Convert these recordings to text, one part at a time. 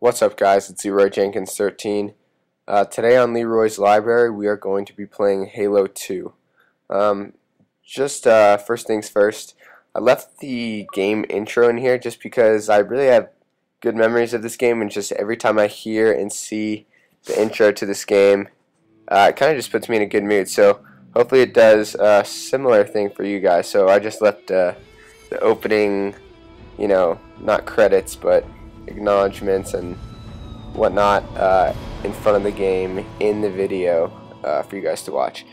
What's up, guys? It's Leeroy Jenkins 13. Today on Leeroy's Library, we are going to be playing Halo 2. First things first, I left the game intro in here just because I really have good memories of this game, and just every time I hear and see the intro to this game, it kind of just puts me in a good mood. So hopefully it does a similar thing for you guys. So I just left the opening, not credits, but acknowledgments and whatnot in front of the game in the video for you guys to watch.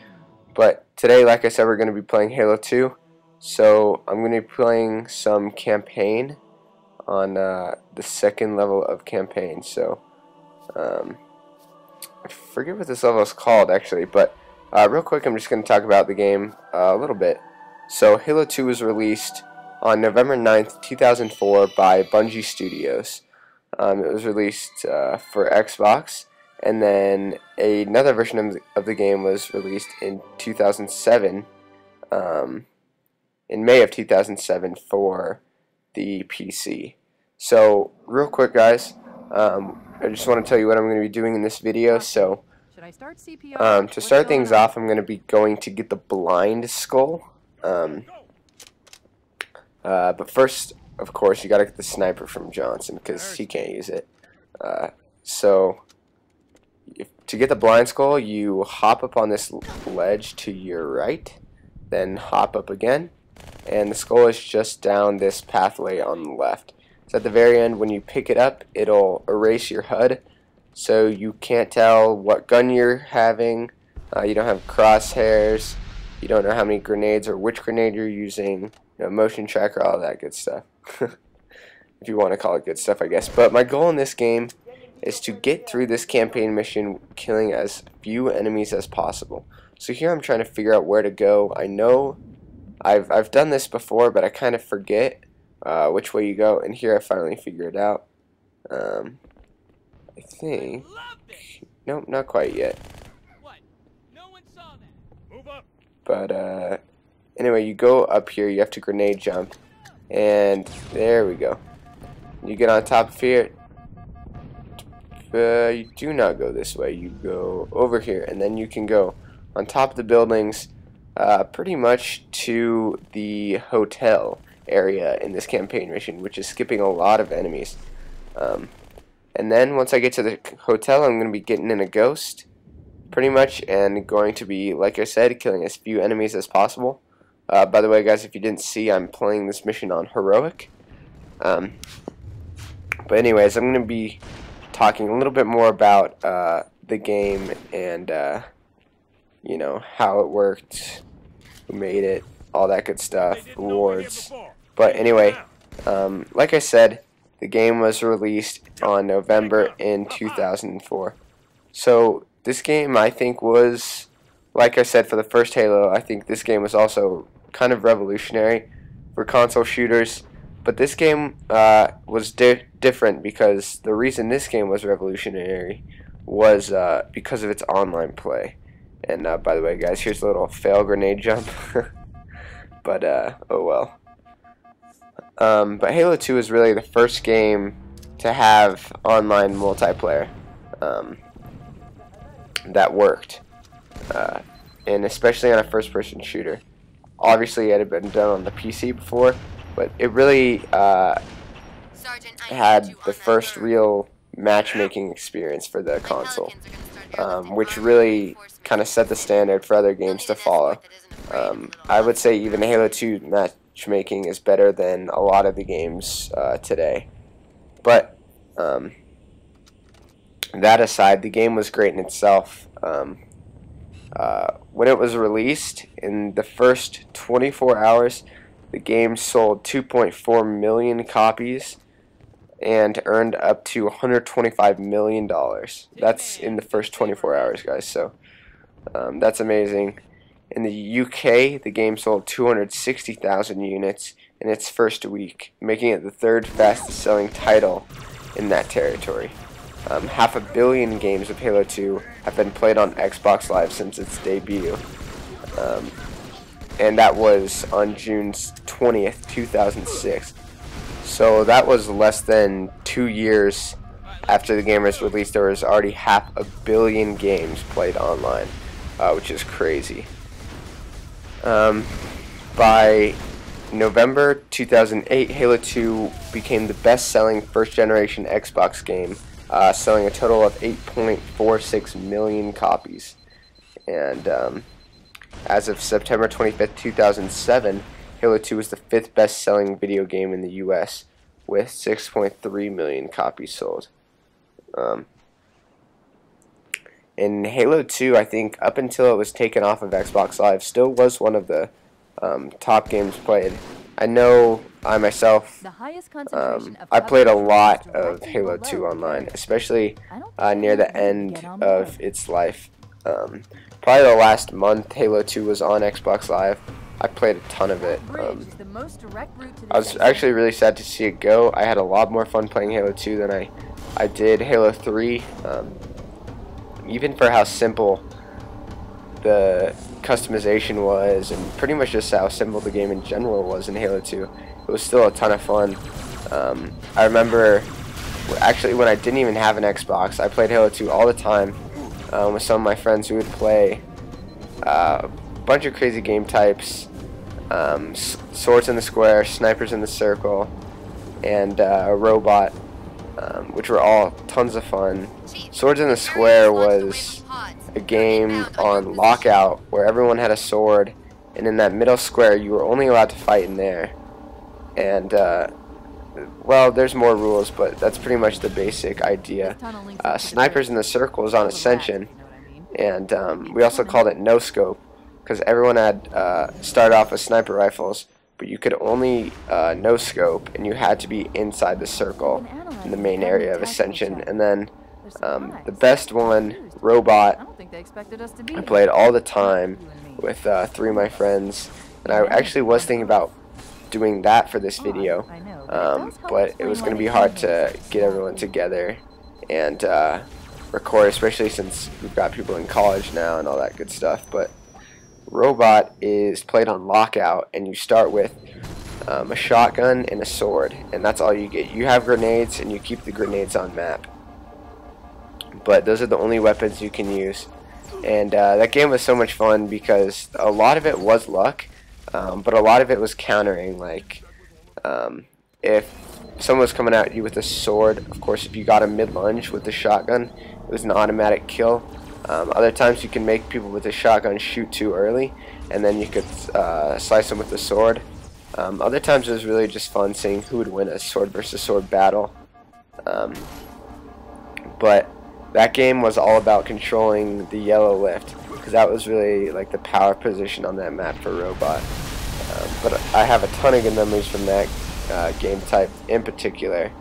But today, like I said, we're going to be playing Halo 2. So I'm going to be playing some campaign on the second level of campaign. So I forget what this level is called actually, but real quick, I'm just going to talk about the game a little bit. So Halo 2 was released on November 9th, 2004 by Bungie Studios. It was released for Xbox, and then another version of the game was released in 2007, in May of 2007 for the PC. So real quick, guys, I just want to tell you what I'm going to be doing in this video. So to start things off, I'm going to be going to get the blind skull. But first, of course, you gotta get the sniper from Johnson because he can't use it. So to get the blind skull, you hop up on this ledge to your right, then hop up again, and the skull is just down this pathway on the left. So at the very end, when you pick it up, it'll erase your HUD, so you can't tell what gun you're having. You don't have crosshairs. You don't know how many grenades or which grenade you're using. Motion tracker, all that good stuff. If you want to call it good stuff, I guess. But my goal in this game is to get through this campaign mission killing as few enemies as possible. So here I'm trying to figure out where to go. I know I've done this before, but I kind of forget which way you go. And here I finally figured it out. I think. Nope, not quite yet. But anyway, you go up here. You have to grenade jump, and there we go. You get on top of here. You do not go this way. You go over here, and then you can go on top of the buildings, pretty much to the hotel area in this campaign mission, which is skipping a lot of enemies. And then once I get to the hotel, I'm going to be getting in a ghost, pretty much, and going to be, like I said, killing as few enemies as possible. By the way, guys, if you didn't see, I'm playing this mission on Heroic. But anyways, I'm going to be talking a little bit more about the game and, how it worked, who made it, all that good stuff, rewards. But anyway, like I said, the game was released on November in 2004. So this game, I think, was, like I said, for the first Halo, I think this game was also kind of revolutionary for console shooters. But this game was different because the reason this game was revolutionary was because of its online play. And by the way, guys, here's a little fail grenade jump. But oh well. But Halo 2 is really the first game to have online multiplayer that worked, and especially on a first-person shooter. Obviously, it had been done on the PC before, but it really had the first real matchmaking experience for the console, which really kind of set the standard for other games to follow. I would say even Halo 2 matchmaking is better than a lot of the games today. But that aside, the game was great in itself. When it was released, in the first 24 hours, the game sold 2.4 million copies and earned up to $125 million. That's in the first 24 hours, guys, so that's amazing. In the UK, the game sold 260,000 units in its first week, making it the third fastest selling title in that territory. 500 million games of Halo 2 have been played on Xbox Live since its debut, and that was on June 20th, 2006. So that was less than 2 years after the game was released, there was already 500 million games played online, which is crazy. By November 2008, Halo 2 became the best-selling first-generation Xbox game, selling a total of 8.46 million copies. And as of September 25th, 2007, Halo 2 was the 5th best-selling video game in the U.S., with 6.3 million copies sold. And Halo 2, I think, up until it was taken off of Xbox Live, still was one of the top games played. I know I myself, I played a lot of Halo 2 online, especially near the end of its life. Probably the last month Halo 2 was on Xbox Live, I played a ton of it. I was actually really sad to see it go. I had a lot more fun playing Halo 2 than I did Halo 3. Even for how simple the customization was, and pretty much just how simple the game in general was in Halo 2, it was still a ton of fun. I remember, actually, when I didn't even have an Xbox, I played Halo 2 all the time with some of my friends who would play a bunch of crazy game types, swords in the square, snipers in the circle, and a robot, which were all tons of fun. Swords in the Square was a game on Lockout where everyone had a sword, and in that middle square you were only allowed to fight in there. And well, there's more rules, but that's pretty much the basic idea. Snipers in the Circle is on Ascension, and we also called it No Scope because everyone had started off with sniper rifles, but you could only no scope, and you had to be inside the circle in the main area of Ascension. And then the best one, Robot, I played all the time with 3 of my friends, and I actually was thinking about doing that for this video, but it was going to be hard to get everyone together and record, especially since we've got people in college now and all that good stuff. But Robot is played on Lockout, and you start with a shotgun and a sword, and that's all you get. You have grenades, and you keep the grenades on map, but those are the only weapons you can use. And that game was so much fun because a lot of it was luck, but a lot of it was countering. Like if someone was coming at you with a sword, of course if you got a mid-lunge with the shotgun, it was an automatic kill. Other times you can make people with a shotgun shoot too early, and then you could slice them with the sword. Other times it was really just fun seeing who would win a sword versus sword battle. But that game was all about controlling the yellow lift, because that was really like the power position on that map for Robot. But I have a ton of good memories from that game type in particular,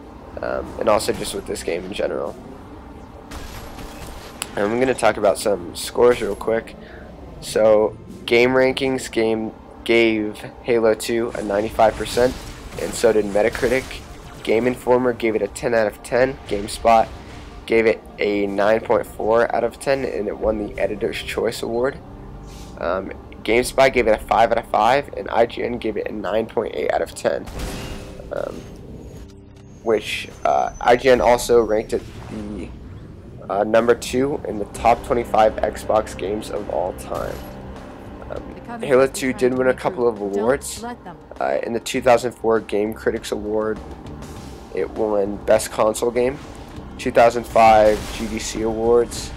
and also just with this game in general. And I'm going to talk about some scores real quick. So Game Rankings gave Halo 2 a 95%, and so did Metacritic. Game Informer gave it a 10 out of 10. GameSpot gave it a 9.4 out of 10, and it won the Editor's Choice Award. GameSpy gave it a 5 out of 5, and IGN gave it a 9.8 out of 10. Which IGN also ranked it the number 2 in the top 25 Xbox games of all time. Halo 2 did win a couple of awards. In the 2004 Game Critics Award, it won Best Console Game. 2005 GDC Awards,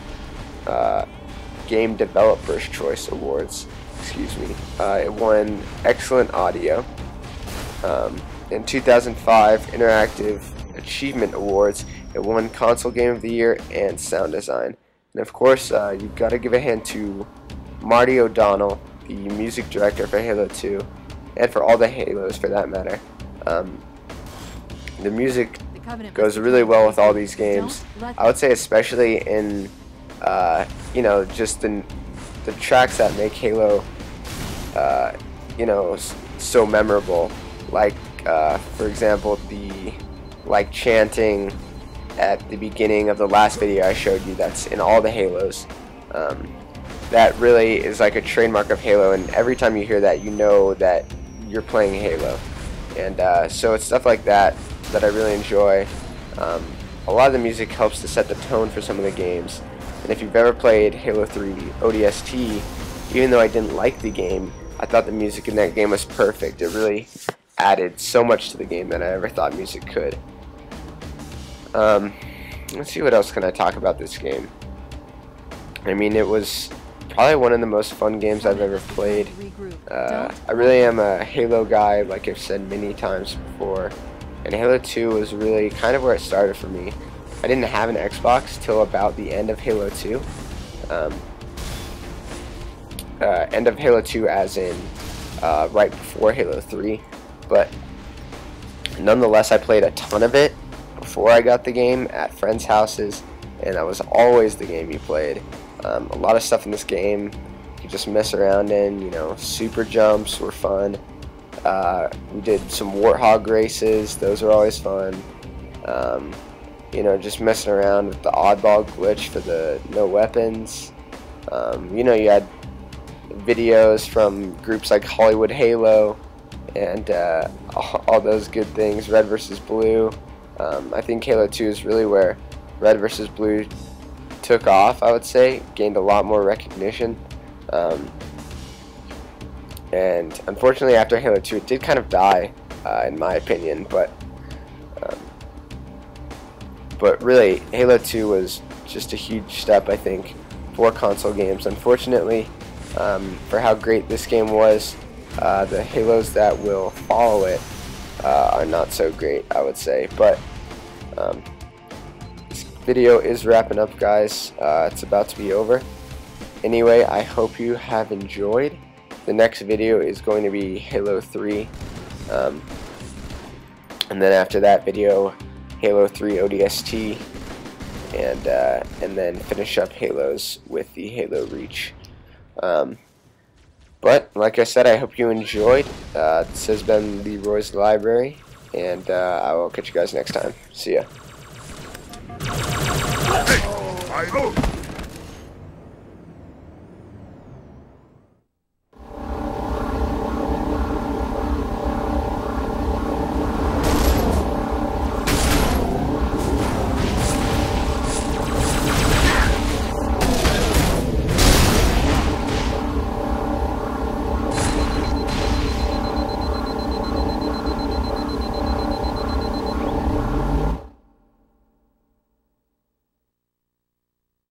Game Developer's Choice Awards, excuse me. It won Excellent Audio. In 2005 Interactive Achievement Awards, it won Console Game of the Year and Sound Design. And of course, you've got to give a hand to Marty O'Donnell, the music director for Halo 2, and for all the Halos for that matter. The music goes really well with all these games. I would say especially in, you know, just the tracks that make Halo, you know, so memorable. Like, for example, the chanting at the beginning of the last video I showed you that's in all the Halos. That really is like a trademark of Halo, and every time you hear that, you know that you're playing Halo. And so it's stuff like that that I really enjoy. a lot of the music helps to set the tone for some of the games. And if you've ever played Halo 3 ODST, even though I didn't like the game, I thought the music in that game was perfect. It really added so much to the game that I ever thought music could. Let's see, what else can I talk about this game. I mean, it was probably one of the most fun games I've ever played. I really am a Halo guy, like I've said many times before, and Halo 2 was really kind of where it started for me. I didn't have an Xbox till about the end of Halo 2. End of Halo 2 as in right before Halo 3, but nonetheless I played a ton of it before I got the game at friends' houses, and that was always the game you played. A lot of stuff in this game you could just mess around in, you know, super jumps were fun. We did some warthog races, those were always fun. You know, just messing around with the oddball glitch for the no weapons. You know, you had videos from groups like Hollywood Halo and all those good things, Red versus Blue. I think Halo 2 is really where Red versus Blue took off, I would say, gained a lot more recognition. And unfortunately after Halo 2 it did kind of die, in my opinion, but really Halo 2 was just a huge step, I think, for console games. Unfortunately, for how great this game was, the Halos that will follow it are not so great, I would say. But this video is wrapping up, guys. It's about to be over. Anyway, I hope you have enjoyed. The next video is going to be Halo 3, and then after that video, Halo 3 ODST, and then finish up Halos with the Halo Reach. But like I said, I hope you enjoyed. This has been Leeroy's Library, and I will catch you guys next time. See ya.